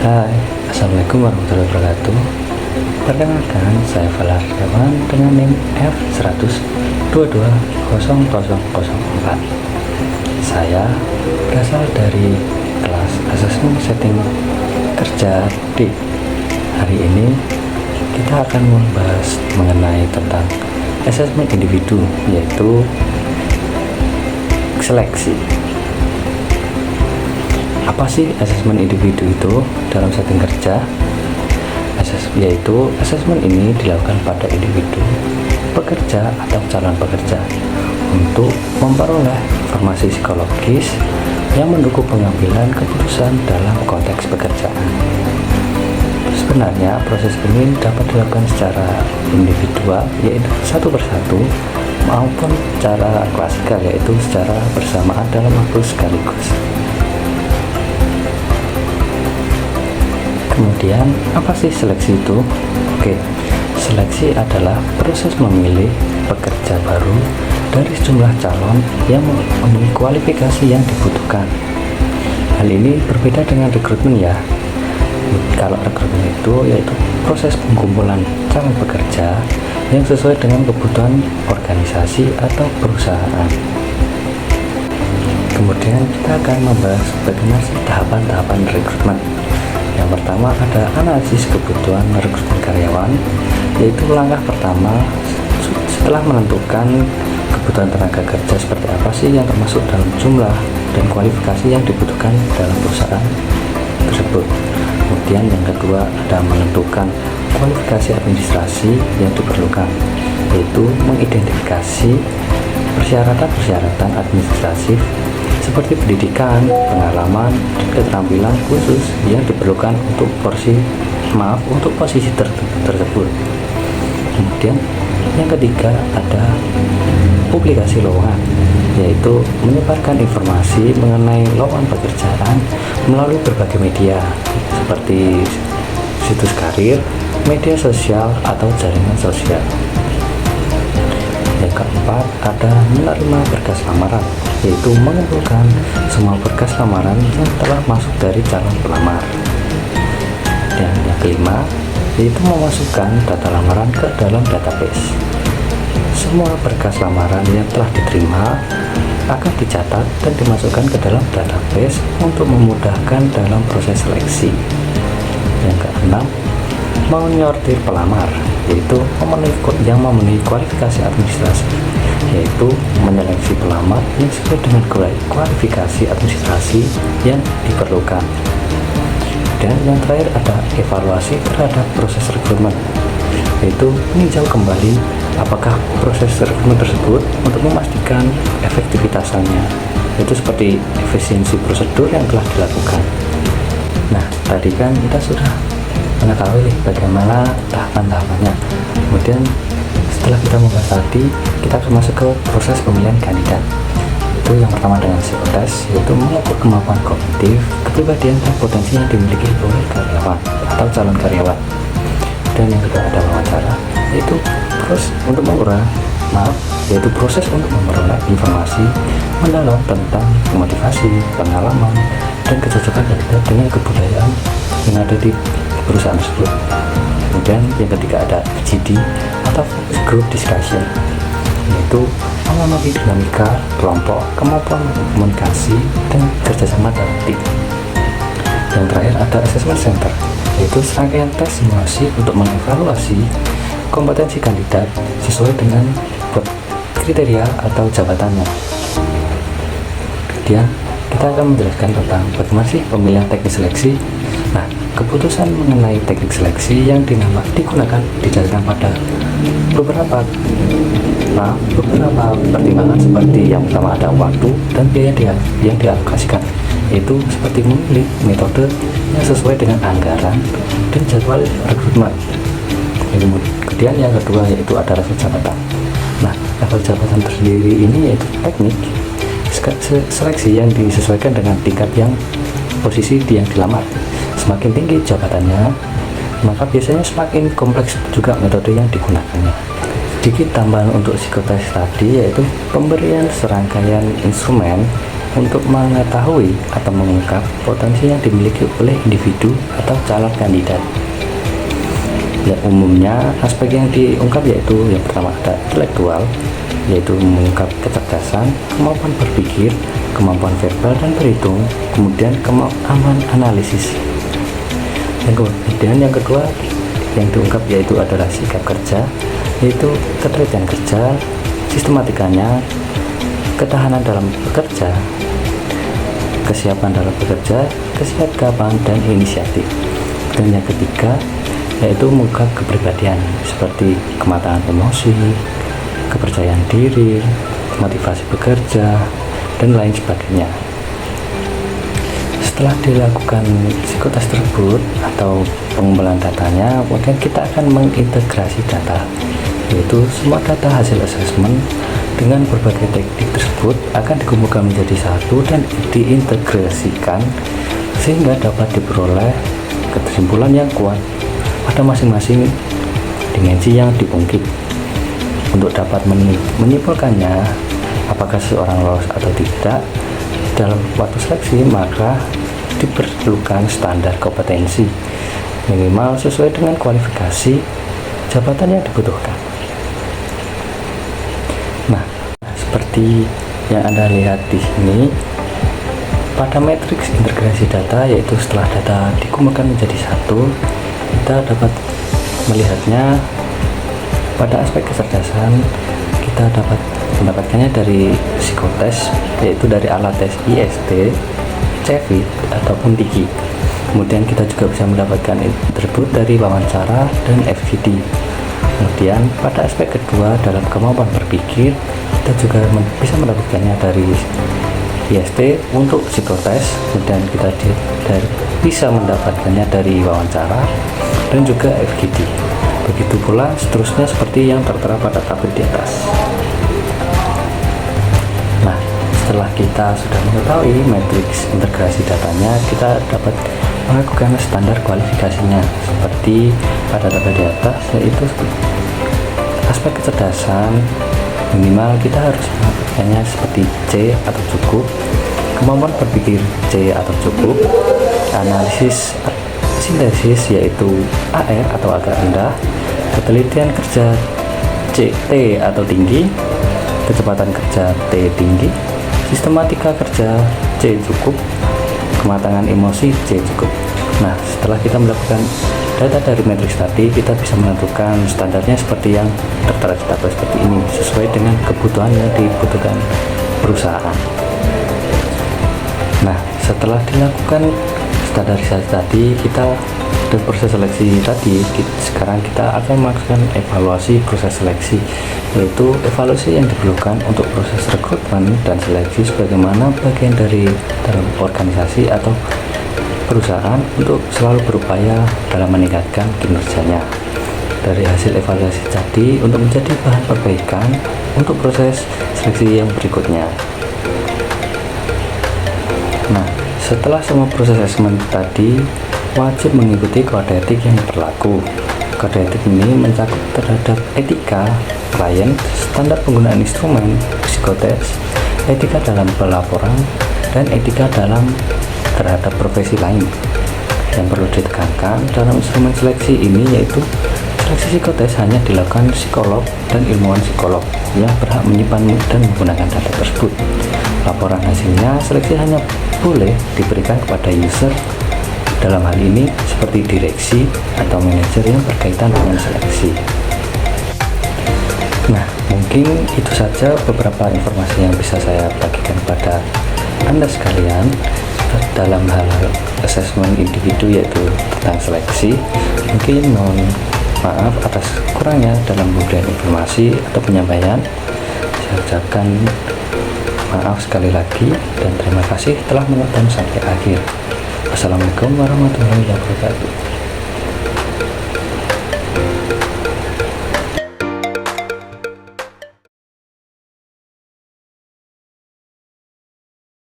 Hai, Assalamualaikum warahmatullahi wabarakatuh. Perkenalkan, saya Falar Dewan dengan NIM F100220004. Saya berasal dari kelas Assessment Setting Kerja D. Hari ini kita akan membahas mengenai tentang asesmen individu, yaitu seleksi. Apa sih asesmen individu itu dalam setting kerja? Yaitu asesmen ini dilakukan pada individu, pekerja atau calon pekerja untuk memperoleh informasi psikologis yang mendukung pengambilan keputusan dalam konteks pekerjaan. Sebenarnya proses ini dapat dilakukan secara individual, yaitu satu persatu, maupun secara klasikal, yaitu secara bersamaan dalam waktu sekaligus. Kemudian, apa sih seleksi itu? Oke, seleksi adalah proses memilih pekerja baru dari sejumlah calon yang memenuhi kualifikasi yang dibutuhkan. Hal ini berbeda dengan rekrutmen ya. Kalau rekrutmen itu yaitu proses pengumpulan calon pekerja yang sesuai dengan kebutuhan organisasi atau perusahaan. Kemudian kita akan membahas bagaimana sih tahapan-tahapan rekrutmen. Yang pertama ada analisis kebutuhan rekrutmen karyawan, yaitu langkah pertama setelah menentukan kebutuhan tenaga kerja seperti apa sih yang termasuk dalam jumlah dan kualifikasi yang dibutuhkan dalam perusahaan tersebut. Kemudian yang kedua ada menentukan kualifikasi administrasi yang diperlukan, yaitu mengidentifikasi persyaratan-persyaratan administratif seperti pendidikan, pengalaman, dan keterampilan khusus yang diperlukan untuk posisi tersebut. Kemudian yang ketiga ada publikasi lowongan, yaitu menyebarkan informasi mengenai lowongan pekerjaan melalui berbagai media seperti situs karir, media sosial, atau jaringan sosial. Yang keempat ada menerima berkas lamaran, yaitu mengumpulkan semua berkas lamaran yang telah masuk dari calon pelamar. Dan yang kelima yaitu memasukkan data lamaran ke dalam database. Semua berkas lamaran yang telah diterima akan dicatat dan dimasukkan ke dalam database untuk memudahkan dalam proses seleksi. Yang keenam, menyortir pelamar, yaitu yang memenuhi kualifikasi administrasi, yaitu menyeleksi pelamar yang sesuai dengan kualifikasi administrasi yang diperlukan. Dan yang terakhir ada evaluasi terhadap proses rekrutmen, yaitu meninjau kembali apakah proses rekrutmen tersebut untuk memastikan efektivitasnya, yaitu seperti efisiensi prosedur yang telah dilakukan. Nah, tadi kan kita sudah mengetahui bagaimana tahapan-tahapannya. Kemudian setelah kita membahas tadi, kita akan masuk ke proses pemilihan kandidat. Itu yang pertama dengan psikotes, yaitu mengukur kemampuan kognitif, kepribadian, dan potensi yang dimiliki oleh karyawan atau calon karyawan. Dan yang kedua ada wawancara, yaitu proses untuk memperoleh informasi mendalam tentang motivasi, pengalaman, dan kecocokan kandidat dengan kebudayaan yang ada di perusahaan tersebut. Kemudian yang ketiga ada FGD atau Focus Group Discussion, yaitu mengamati dinamika kelompok, kemampuan komunikasi, dan kerjasama dalam tim. Yang terakhir ada Assessment Center, yaitu serangkaian tes simulasi untuk mengevaluasi kompetensi kandidat sesuai dengan kriteria atau jabatannya. Kemudian kita akan menjelaskan tentang bagaimana sih pemilihan teknik seleksi. Nah, keputusan mengenai teknik seleksi yang digunakan didasarkan pada beberapa pertimbangan, seperti yang pertama ada waktu dan biaya yang dialokasikan, yaitu seperti memilih metode yang sesuai dengan anggaran dan jadwal rekrutmen. Kemudian yang kedua yaitu ada level jabatan. Nah, level jabatan tersendiri ini yaitu teknik seleksi yang disesuaikan dengan tingkat yang posisi yang dilamar. Semakin tinggi jabatannya, maka biasanya semakin kompleks juga metode yang digunakannya. Sedikit tambahan untuk psikotes tadi, yaitu pemberian serangkaian instrumen untuk mengetahui atau mengungkap potensi yang dimiliki oleh individu atau calon kandidat. Ya, umumnya aspek yang diungkap yaitu yang pertama ada intelektual, yaitu mengungkap kecerdasan, kemampuan berpikir, kemampuan verbal dan berhitung, kemudian kemampuan analisis. Kemudian yang kedua yang diungkap yaitu adalah sikap kerja, yaitu ketelitian kerja, sistematikanya, ketahanan dalam bekerja, kesiapan dalam bekerja, kesiapan dan inisiatif. Dan yang ketiga yaitu mengungkap kepribadian seperti kematangan emosi, kepercayaan diri, motivasi bekerja, dan lain sebagainya. Setelah dilakukan psikotes tersebut atau pengumpulan datanya, kemudian kita akan mengintegrasi data, yaitu semua data hasil asesmen dengan berbagai teknik tersebut akan dikumpulkan menjadi satu dan diintegrasikan sehingga dapat diperoleh kesimpulan yang kuat pada masing-masing dimensi yang diungkit. Untuk dapat menyimpulkannya apakah seseorang lolos atau tidak dalam waktu seleksi, maka diperlukan standar kompetensi minimal sesuai dengan kualifikasi jabatan yang dibutuhkan. Nah, seperti yang Anda lihat di sini, pada matriks integrasi data, yaitu setelah data dikumpulkan menjadi satu, kita dapat melihatnya pada aspek kecerdasan. Kita dapat mendapatkannya dari psikotes, yaitu dari alat tes IST, CEVIT ataupun TIKI. Kemudian kita juga bisa mendapatkan tersebut dari wawancara dan FGD. Kemudian pada aspek kedua dalam kemampuan berpikir, kita juga bisa mendapatkannya dari IST untuk psikotes, kemudian kita bisa mendapatkannya dari wawancara dan juga FGD. Begitu pula seterusnya seperti yang tertera pada tabel di atas. Nah, setelah kita sudah mengetahui matriks integrasi datanya, kita dapat melakukan standar kualifikasinya seperti pada tabel di atas, yaitu aspek kecerdasan minimal kita harus mendapatkannya seperti C atau cukup, kemampuan berpikir C atau cukup, analisis sintesis yaitu AR atau agak rendah, ketelitian kerja T atau tinggi, kecepatan kerja T tinggi, sistematika kerja C cukup, kematangan emosi C cukup. Nah, setelah kita melakukan data dari matriks tadi, kita bisa menentukan standarnya seperti yang tertera di tabel seperti ini, sesuai dengan kebutuhan yang dibutuhkan perusahaan. Nah, setelah dilakukan standarisasi tadi, kita dan proses seleksi tadi, sekarang kita akan melakukan evaluasi proses seleksi, yaitu evaluasi yang diperlukan untuk proses rekrutmen dan seleksi sebagaimana bagian dari dalam organisasi atau perusahaan untuk selalu berupaya dalam meningkatkan kinerjanya. Dari hasil evaluasi tadi untuk menjadi bahan perbaikan untuk proses seleksi yang berikutnya. Nah, setelah semua proses asesmen tadi, wajib mengikuti kode etik yang berlaku. Kode etik ini mencakup terhadap etika klien, standar penggunaan instrumen psikotes, etika dalam pelaporan, dan etika dalam terhadap profesi lain. Yang perlu ditekankan dalam instrumen seleksi ini yaitu seleksi psikotes hanya dilakukan psikolog dan ilmuwan psikolog yang berhak menyimpan dan menggunakan data tersebut. Laporan hasilnya seleksi hanya boleh diberikan kepada user, dalam hal ini seperti direksi atau manajer yang berkaitan dengan seleksi. Nah, mungkin itu saja beberapa informasi yang bisa saya bagikan kepada Anda sekalian dalam hal asesmen individu, yaitu tentang seleksi. Mungkin mohon maaf atas kurangnya dalam pemberian informasi atau penyampaian. Saya ucapkan maaf sekali lagi dan terima kasih telah menonton sampai akhir. Wassalamualaikum warahmatullahi wabarakatuh.